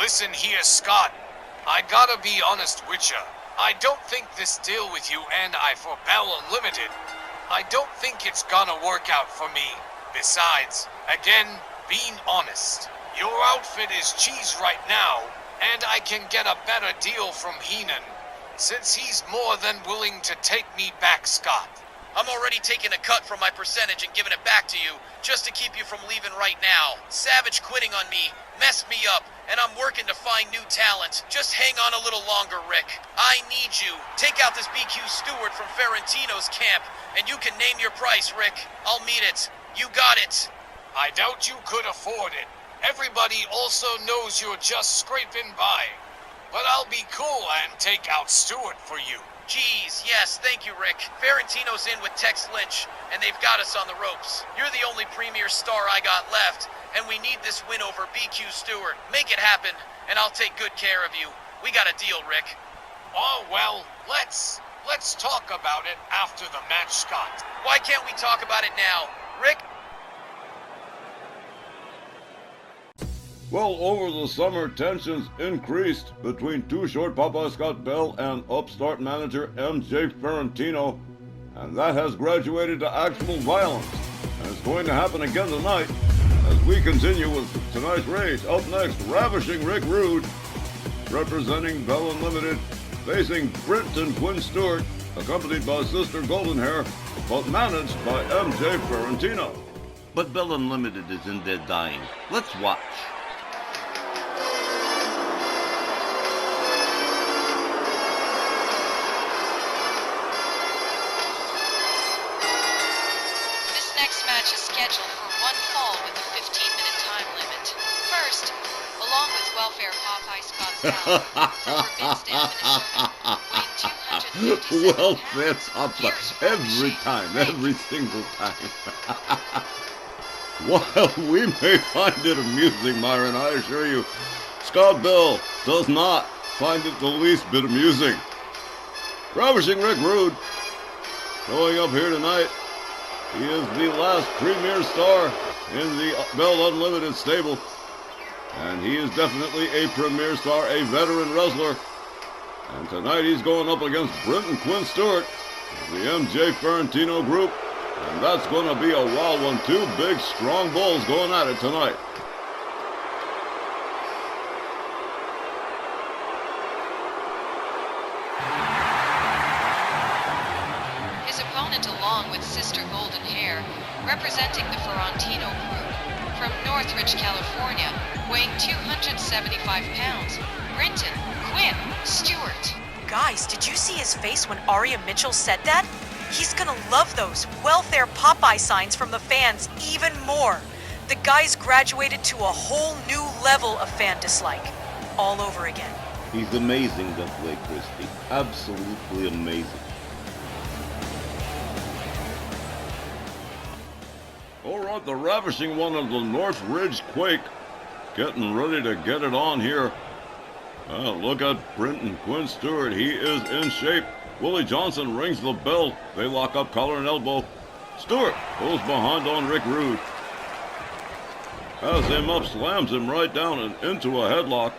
Listen here, Scott. I gotta be honest with ya. I don't think this deal with you and I for Bell Unlimited, I don't think it's gonna work out for me. Besides, again, being honest, your outfit is cheese right now, and I can get a better deal from Heenan, since he's more than willing to take me back, Scott. I'm already taking a cut from my percentage and giving it back to you, just to keep you from leaving right now. Savage quitting on me, messed me up, and I'm working to find new talent. Just hang on a little longer, Rick. I need you. Take out this BQ Stuart from Ferentino's camp, and you can name your price, Rick. I'll meet it. You got it. I doubt you could afford it. Everybody also knows you're just scraping by. But I'll be cool and take out Stuart for you. Geez, yes, thank you, Rick. Ferentino's in with Tex Lynch, and they've got us on the ropes. You're the only premier star I got left, and we need this win over BQ Stuart. Make it happen, and I'll take good care of you. We got a deal, Rick. Oh, well, let's talk about it after the match, Scott. Why can't we talk about it now? Rick? Well, over the summer, tensions increased between Too Short Papa Scott Bell and upstart manager MJ Ferentino, and that has graduated to actual violence. And it's going to happen again tonight as we continue with tonight's race. Up next, Ravishing Rick Rude, representing Bell Unlimited, facing Brenton Quinn Stewart, accompanied by Sister Golden Hair, but managed by MJ Ferentino. But Bell Unlimited is in there dying. Let's watch. Match is scheduled for one fall with a 15-minute time limit. First, along with welfare Popeye Scott Bell, from Forbidden Minnesota, weighing 257 Welfare pounds. Popeye, Here's every Ravishing time, Rick. every single time. While we may find it amusing, Myron, I assure you, Scott Bell does not find it the least bit amusing. Ravishing Rick Rude, showing up here tonight. He is the last premier star in the Bell Unlimited stable. And he is definitely a premier star, a veteran wrestler. And tonight he's going up against Brenton Quinn Stewart, the MJ Ferentino group. And that's going to be a wild one. Two big, strong bulls going at it tonight. His opponent, along with Sister Golden Hair, representing the Ferentino group, from Northridge, California, weighing 275 pounds, Brenton Quinn Stewart. Guys, did you see his face when Aria Mitchell said that? He's gonna love those welfare Popeye signs from the fans even more. The guy's graduated to a whole new level of fan dislike. All over again. He's amazing that way, Christy. Absolutely amazing. All right, the ravishing one of the Northridge Quake, getting ready to get it on here. Look at Brenton Quinn Stewart. He is in shape. Willie Johnson rings the bell. They lock up collar and elbow. Stewart goes behind on Rick Rude. Has him up, slams him right down and into a headlock.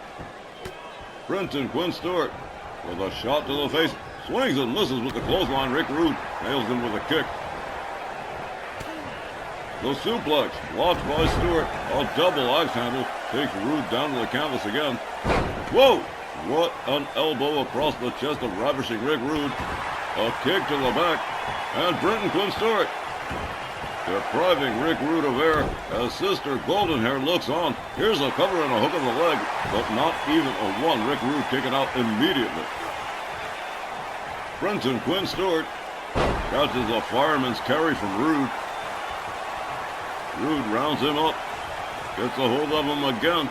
Brenton Quinn Stewart with a shot to the face. Swings and misses with the clothesline. Rick Rude nails him with a kick. The suplex blocked by Stewart. A double axe handle takes Rude down to the canvas again. Whoa! What an elbow across the chest of Ravishing Rick Rude. A kick to the back. And Brenton Quinn Stewart depriving Rick Rude of air as Sister Golden Hair looks on. Here's a cover and a hook of the leg, but not even a one. Rick Rude kicking out immediately. Brenton Quinn Stewart catches a fireman's carry from Rude. Rude rounds him up, gets a hold of him again,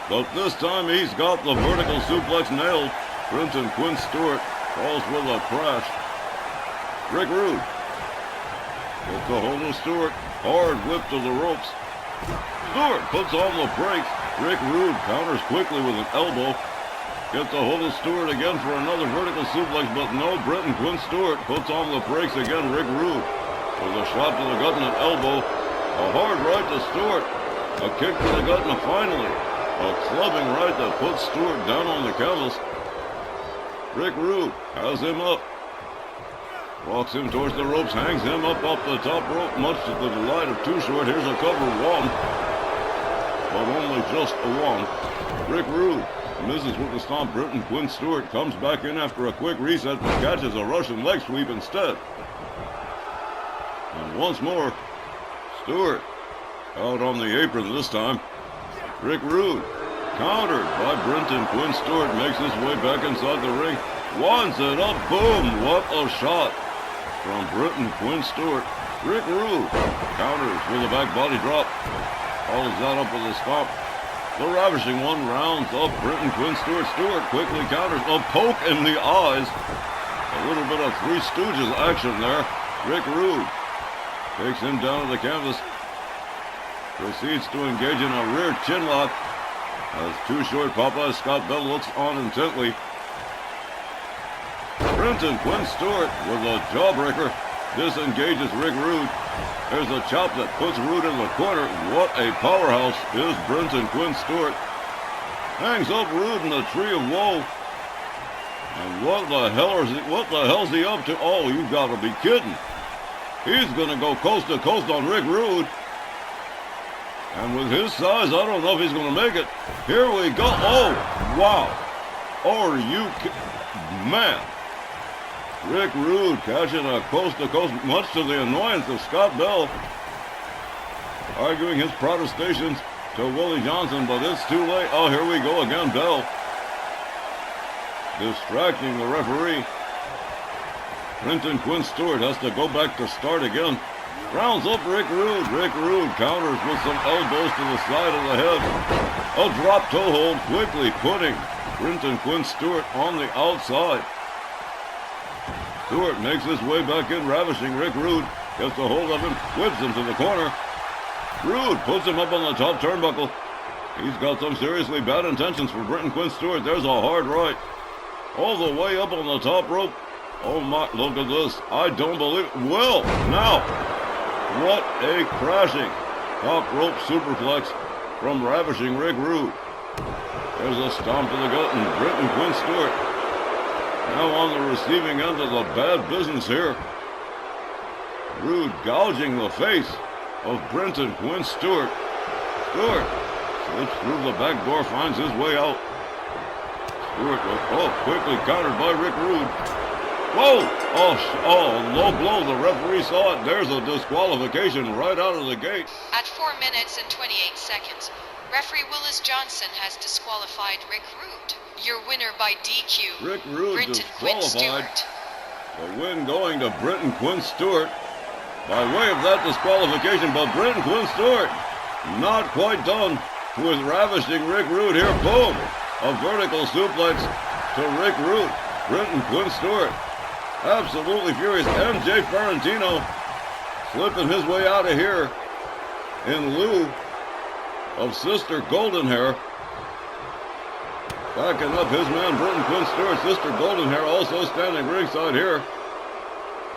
but this time he's got the vertical suplex nailed. Brenton Quinn Stewart falls with a crash. Rick Rude gets a hold of Stewart, hard whip to the ropes. Stewart puts on the brakes. Rick Rude counters quickly with an elbow. Gets a hold of Stewart again for another vertical suplex, but no, Brenton Quinn Stewart puts on the brakes again. Rick Rude with a shot to the gut and an elbow. A hard right to Stewart. A kick to the gut, and finally, A clubbing right that puts Stuart down on the canvas. Rick Rude has him up. Walks him towards the ropes, hangs him up off the top rope, much to the delight of Too Short. Here's a cover one, but only just a one. Rick Rude misses with the stomp. Britton Quinn Stuart comes back in after a quick reset, but catches a Russian leg sweep instead. And once more, Stuart out on the apron this time. Rick Rude, countered by Brenton Quinn Stuart, makes his way back inside the ring. Winds it up, boom, what a shot from Brenton Quinn Stuart. Rick Rude counters with a back body drop. Follows that up with a stomp. The Ravishing One rounds up Brenton Quinn Stuart. Stuart quickly counters. A poke in the eyes. A little bit of Three Stooges action there. Rick Rude takes him down to the canvas. Proceeds to engage in a rear chin lock as Too Short Popeye Scott Bell looks on intently. Brenton Quinn Stuart with a jawbreaker disengages Rick Rude. There's a chop that puts Rude in the corner. What a powerhouse is Brenton Quinn Stuart. Hangs up Rude in the tree of woe. And what the hell's he up to? Oh, you gotta be kidding. He's gonna go coast to coast on Rick Rude. And with his size, I don't know if he's gonna make it. Here we go. Oh, wow. Are you man? Rick Rude catching a coast-to-coast, much to the annoyance of Scott Bell. Arguing his protestations to Willie Johnson, but it's too late. Oh, here we go again, Bell. Distracting the referee. Brenton Quinn Stuart has to go back to start again. Rounds up Rick Rude. Rick Rude counters with some elbows to the side of the head. A drop toe hold, quickly putting Brenton Quinn Stuart on the outside. Stuart makes his way back in, ravishing Rick Rude. Gets a hold of him, whips him to the corner. Rude puts him up on the top turnbuckle. He's got some seriously bad intentions for Brenton Quinn Stuart. There's a hard right. All the way up on the top rope. Oh my, look at this. I don't believe it. Well, now, what a crashing top rope superflex from ravishing Rick Rude. There's a stomp to the gut, and Brenton Quinn Stuart now on the receiving end of the bad business here. Rude gouging the face of Brenton Quinn Stuart. Stuart slips through the back door, finds his way out. Stuart, quickly countered by Rick Rude. Whoa! Oh, low blow. The referee saw it. There's a disqualification right out of the gate. At 4 minutes and 28 seconds, referee Willis Johnson has disqualified Rick Rude. Your winner by DQ, Rick Rude Brenton Quinn disqualified. Stuart. The win going to Brenton Quinn Stuart by way of that disqualification, but Brenton Quinn Stuart not quite done with ravishing Rick Rude here. Boom! A vertical suplex to Rick Rude. Brenton Quinn Stuart absolutely furious. MJ Ferrantino slipping his way out of here in lieu of Sister Golden Hair. Backing up his man, Brenton Quinn Stuart. Sister Golden Hair also standing ringside here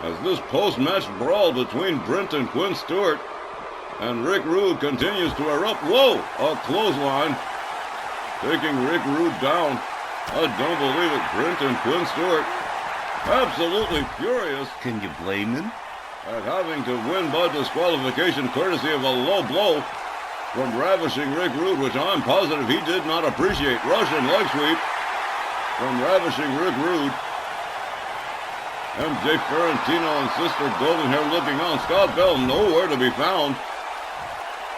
as this post-match brawl between Brenton Quinn Stuart and Rick Rude continues to erupt. Whoa! A clothesline taking Rick Rude down. I don't believe it. Brenton Quinn Stuart absolutely furious. Can you blame him? At having to win by disqualification courtesy of a low blow from ravishing Rick Rude, which I'm positive he did not appreciate. Russian leg sweep from ravishing Rick Rude. MJ Ferrantino and Sister Golden Hair looking on. Scott Bell nowhere to be found.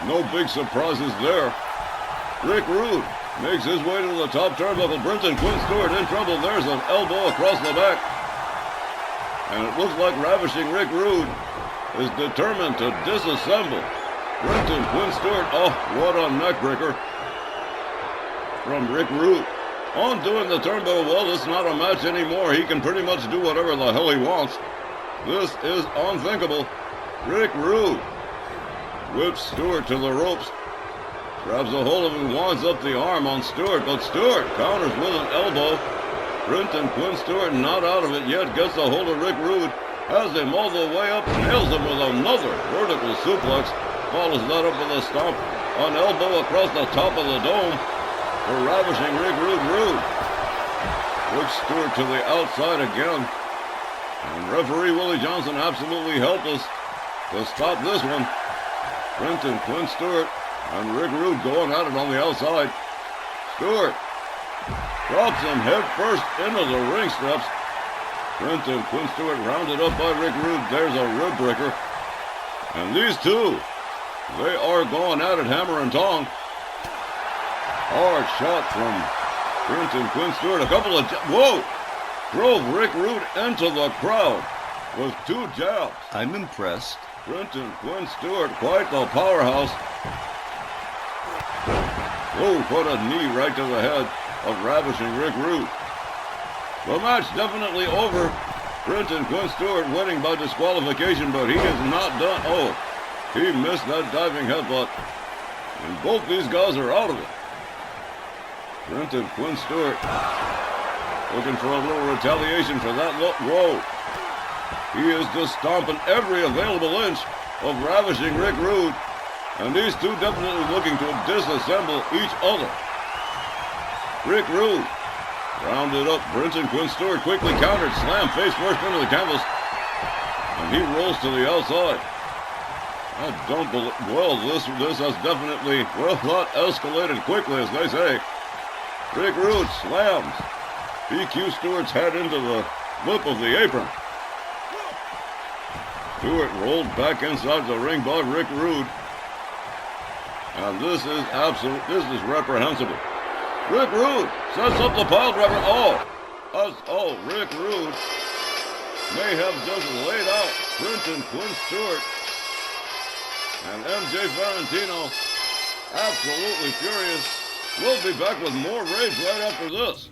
No big surprises there. Rick Rude makes his way to the top turnbuckle. Brenton Quinn Stuart in trouble. There's an elbow across the back. And it looks like ravishing Rick Rude is determined to disassemble Brenton Quinn Stuart. Oh, what a neckbreaker from Rick Rude. On doing the turnbuckle. Well, it's not a match anymore. He can pretty much do whatever the hell he wants. This is unthinkable. Rick Rude whips Stuart to the ropes. Grabs a hold of him, winds up the arm on Stuart, but Stuart counters with an elbow. Brenton Quinn Stuart not out of it yet, gets a hold of Rick Rude, has him all the way up, nails him with another vertical suplex, follows that up with a stomp, an elbow across the top of the dome. for Ravishing Rick Rude. Push Stuart to the outside again. And referee Willie Johnson absolutely helpless to stop this one. Brenton Quinn Stuart and Rick Rude going at it on the outside. Stuart drops him head first into the ring steps. Brenton Quinn Stuart rounded up by Rick Rude. There's a rib breaker. And these two, they are going at it hammer and tong. Hard shot from Brenton Quinn Stuart. A couple of whoa! Drove Rick Rude into the crowd with 2 jabs. I'm impressed. Brenton Quinn Stuart, quite the powerhouse. Oh, put a knee right to the head of Ravishing Rick Rude. The match definitely over. Brenton Quinn Stuart winning by disqualification, but he is not done. Oh, he missed that diving headbutt. And both these guys are out of it. Brenton Quinn Stuart looking for a little retaliation for that look. Whoa. He is just stomping every available inch of Ravishing Rick Rude. And these two definitely looking to disassemble each other. Rick Rude rounded up. Brenton Quinn Stuart quickly countered, slammed face first into the canvas. And he rolls to the outside. I don't believe, well, this has definitely, well, not escalated quickly, as they say. Rick Rude slams BQ Stewart's head into the lip of the apron. Stewart rolled back inside the ring by Rick Rude. And this is reprehensible. Rick Rude sets up the pile driver. Rick Rude may have just laid out Brenton Quinn Stuart. And MJ Valentino absolutely furious. We'll be back with more rage right after this.